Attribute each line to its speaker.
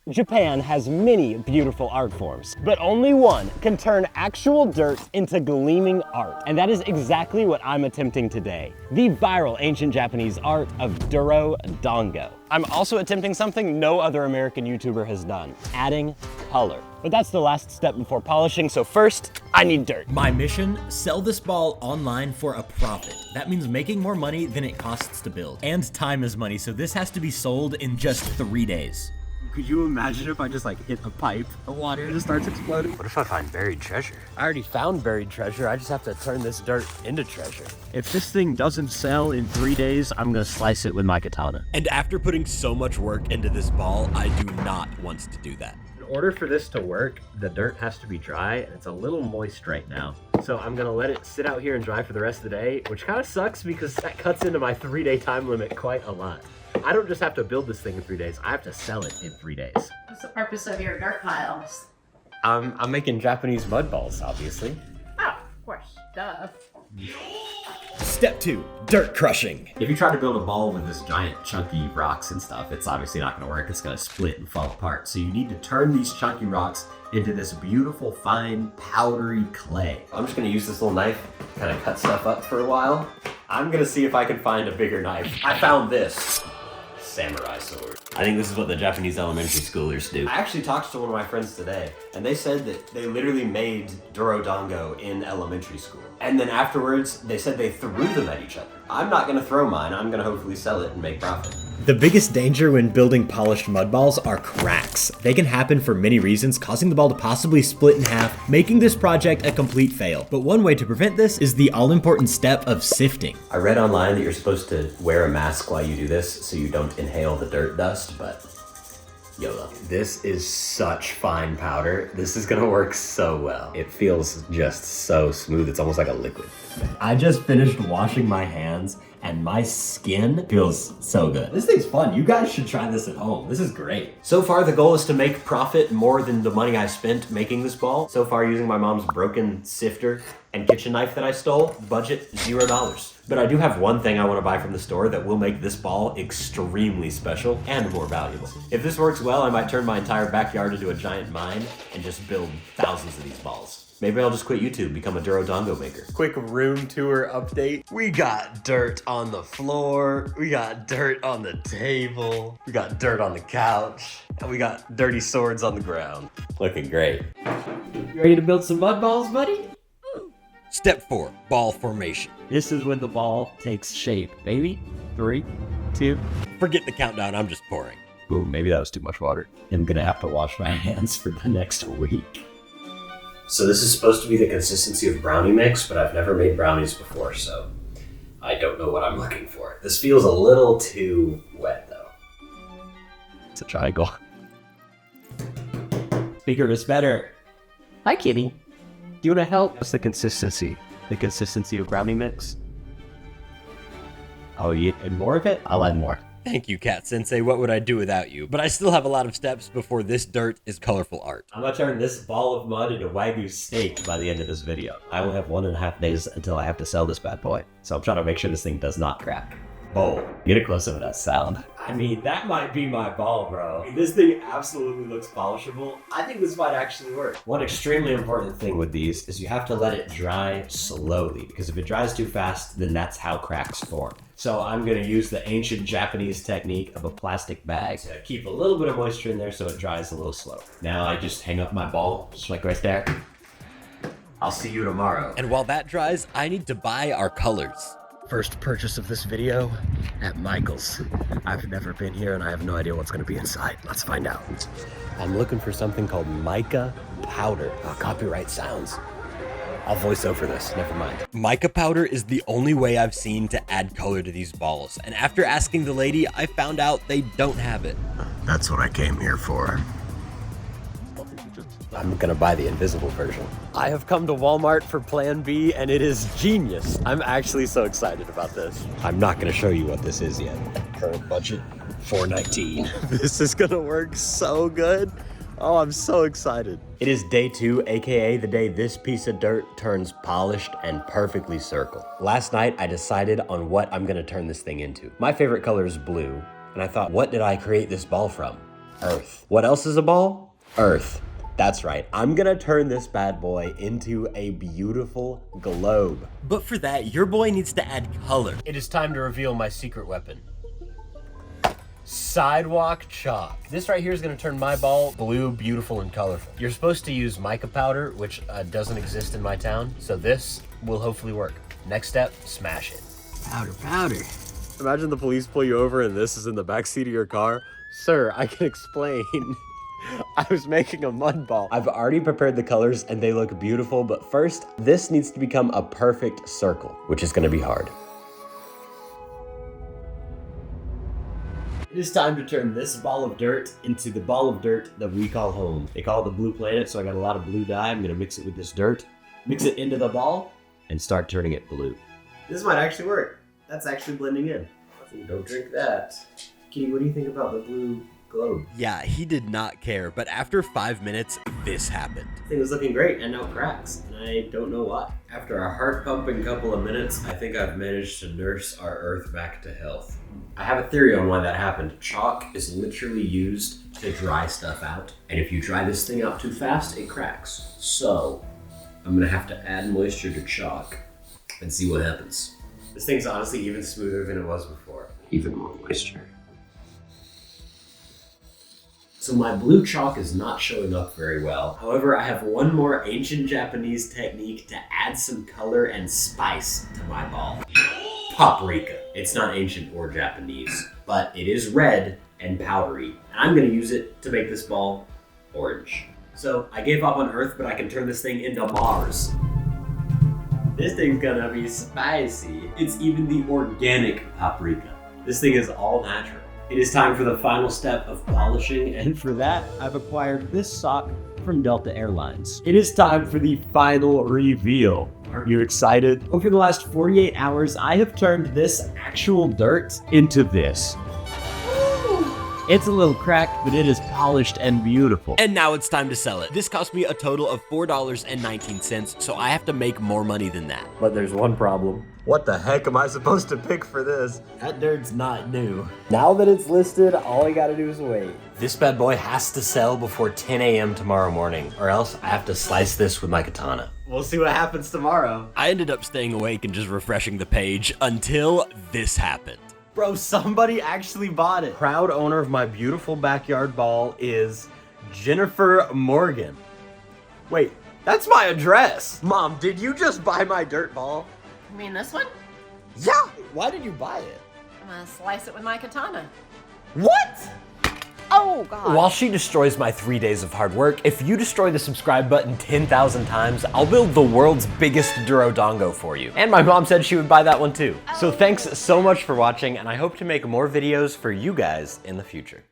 Speaker 1: Japan has many beautiful art forms, but only one can turn actual dirt into gleaming art. And that is exactly what I'm attempting today. The viral ancient Japanese art of doro dango. I'm also attempting something no other American YouTuber has done, adding color. But that's the last step before polishing, so first, I need dirt.
Speaker 2: My mission, sell this ball online for a profit. That means making more money than it costs to build. And time is money, so this has to be sold in just 3 days.
Speaker 1: Could you imagine if I just like hit a pipe, the water just starts exploding? What if I find buried treasure? I already found buried treasure, I just have to turn this dirt into treasure. If this thing doesn't sell in 3 days, I'm gonna slice it with my katana.
Speaker 2: And after putting so much work into this ball, I do not want to do that.
Speaker 1: In order for this to work, the dirt has to be dry, and it's a little moist right now. So I'm gonna let it sit out here and dry for the rest of the day, which kind of sucks because that cuts into my 3-day time limit quite a lot. I don't just have to build this thing in 3 days, I have to sell it in 3 days.
Speaker 3: What's the purpose of your dirt piles?
Speaker 1: I'm making Japanese mud balls, obviously.
Speaker 3: Oh, of course. Duh.
Speaker 2: Step 2, dirt crushing.
Speaker 1: If you try to build a ball with this giant chunky rocks and stuff, it's obviously not gonna work. It's gonna split and fall apart. So you need to turn these chunky rocks into this beautiful, fine, powdery clay. I'm just gonna use this little knife, kind of cut stuff up for a while. I'm gonna see if I can find a bigger knife. I found this samurai sword. I think this is what the Japanese elementary schoolers do. I actually talked to one of my friends today, and they said that they literally made doro dango in elementary school. And then afterwards, they said they threw them at each other. I'm not gonna throw mine, I'm gonna hopefully sell it and make profit.
Speaker 2: The biggest danger when building polished mud balls are cracks. They can happen for many reasons, causing the ball to possibly split in half, making this project a complete fail. But one way to prevent this is the all-important step of sifting.
Speaker 1: I read online that you're supposed to wear a mask while you do this so you don't inhale the dirt dust, but YOLO. This is such fine powder. This is gonna work so well. It feels just so smooth. It's almost like a liquid. I just finished washing my hands and my skin feels so good. This thing's fun. You guys should try this at home. This is great. So far, the goal is to make profit more than the money I spent making this ball. So far, using my mom's broken sifter and kitchen knife that I stole, budget $0. But I do have one thing I want to buy from the store that will make this ball extremely special and more valuable. If this works well, I might turn my entire backyard into a giant mine and just build thousands of these balls. Maybe I'll just quit YouTube, become a doro dango maker. Quick room tour update. We got dirt on the floor, we got dirt on the table, we got dirt on the couch, and we got dirty swords on the ground. Looking great. You ready to build some mud balls, buddy?
Speaker 2: Step 4, ball formation.
Speaker 1: This is when the ball takes shape, baby. 3, 2.
Speaker 2: Forget the countdown, I'm just pouring.
Speaker 1: Ooh, maybe that was too much water. I'm gonna have to wash my hands for the next week. So this is supposed to be the consistency of brownie mix, but I've never made brownies before, so I don't know what I'm looking for. This feels a little too wet, though. It's a triangle. Bigger is better. Hi, kitty. Do you want to help? What's the consistency? The consistency of brownie mix? Oh, you add more of it? I'll add more.
Speaker 2: Thank you, Cat Sensei. What would I do without you? But I still have a lot of steps before this dirt is colorful art.
Speaker 1: I'm gonna turn this ball of mud into Wagyu steak by the end of this video. I will have 1.5 days until I have to sell this bad boy. So I'm trying to make sure this thing does not crack. Bowl. Get a close up of that sound. I mean, that might be my ball, bro. This thing absolutely looks polishable. I think this might actually work. One extremely important thing with these is you have to let it dry slowly, because if it dries too fast, then that's how cracks form. So I'm gonna use the ancient Japanese technique of a plastic bag to keep a little bit of moisture in there so it dries a little slow. Now I just hang up my ball, just like right there. I'll see you tomorrow.
Speaker 2: And while that dries, I need to buy our colors.
Speaker 1: First purchase of this video at Michael's. I've never been here and I have no idea what's gonna be inside. Let's find out. I'm looking for something called mica powder. Copyright sounds. I'll voice over this, never mind.
Speaker 2: Mica powder is the only way I've seen to add color to these balls. And after asking the lady, I found out they don't have it.
Speaker 1: That's what I came here for. I'm gonna buy the invisible version. I have come to Walmart for Plan B and it is genius. I'm actually so excited about this. I'm not gonna show you what this is yet. Current budget, $4.19. This is gonna work so good. Oh, I'm so excited. It is day 2, AKA the day this piece of dirt turns polished and perfectly circle. Last night, I decided on what I'm gonna turn this thing into. My favorite color is blue, and I thought, what did I create this ball from? Earth. What else is a ball? Earth. That's right, I'm gonna turn this bad boy into a beautiful globe.
Speaker 2: But for that, your boy needs to add color.
Speaker 1: It is time to reveal my secret weapon. Sidewalk chalk. This right here is gonna turn my ball blue, beautiful, and colorful. You're supposed to use mica powder, which doesn't exist in my town, so this will hopefully work. Next step, smash it.
Speaker 2: Powder.
Speaker 1: Imagine the police pull you over and this is in the backseat of your car. Sir, I can explain. I was making a mud ball. I've already prepared the colors and they look beautiful, but first, this needs to become a perfect circle, which is gonna be hard.
Speaker 2: It is time to turn this ball of dirt into the ball of dirt that we call home. They call it the blue planet, so I got a lot of blue dye. I'm gonna mix it with this dirt, mix it into the ball, and start turning it blue. This might actually work. That's actually blending in. Don't drink that. Kitty, what do you think about the blue globe?
Speaker 4: Yeah, he did not care, but after 5 minutes, this happened.
Speaker 2: Thing was looking great and now cracks, and I don't know why.
Speaker 1: After a heart-pumping couple of minutes, I think I've managed to nurse our Earth back to health. I have a theory on why that happened. Chalk is literally used to dry stuff out, and if you dry this thing out too fast, it cracks. So, I'm gonna have to add moisture to chalk and see what happens. This thing's honestly even smoother than it was before. Even more moisture. So my blue chalk is not showing up very well. However, I have one more ancient Japanese technique to add some color and spice to my ball. Paprika. It's not ancient or Japanese, but it is red and powdery. And I'm gonna use it to make this ball orange. So I gave up on Earth, but I can turn this thing into Mars. This thing's gonna be spicy. It's even the organic paprika. This thing is all natural. It is time for the final step of polishing, and for that, I've acquired this sock from Delta Airlines. It is time for the final reveal. Are you excited? Over the last 48 hours, I have turned this actual dirt into this. It's a little cracked, but it is polished and beautiful.
Speaker 4: And now it's time to sell it. This cost me a total of $4.19, so I have to make more money than that.
Speaker 1: But there's one problem. What the heck am I supposed to pick for this?
Speaker 2: That dirt's not new.
Speaker 1: Now that it's listed, all I gotta do is wait. This bad boy has to sell before 10 a.m. tomorrow morning, or else I have to slice this with my katana.
Speaker 2: We'll see what happens tomorrow.
Speaker 4: I ended up staying awake and just refreshing the page until this happened.
Speaker 2: Bro, somebody actually bought it.
Speaker 1: Proud owner of my beautiful backyard ball is Jennifer Morgan. Wait, that's my address. Mom, did you just buy my dirt ball?
Speaker 3: You mean this one?
Speaker 1: Yeah.
Speaker 2: Why did you buy it?
Speaker 3: I'm gonna slice it with my katana.
Speaker 1: What?
Speaker 3: Oh, God.
Speaker 1: While she destroys my 3 days of hard work, if you destroy the subscribe button 10,000 times, I'll build the world's biggest duro dango for you. And my mom said she would buy that one too. So thanks so much for watching, and I hope to make more videos for you guys in the future.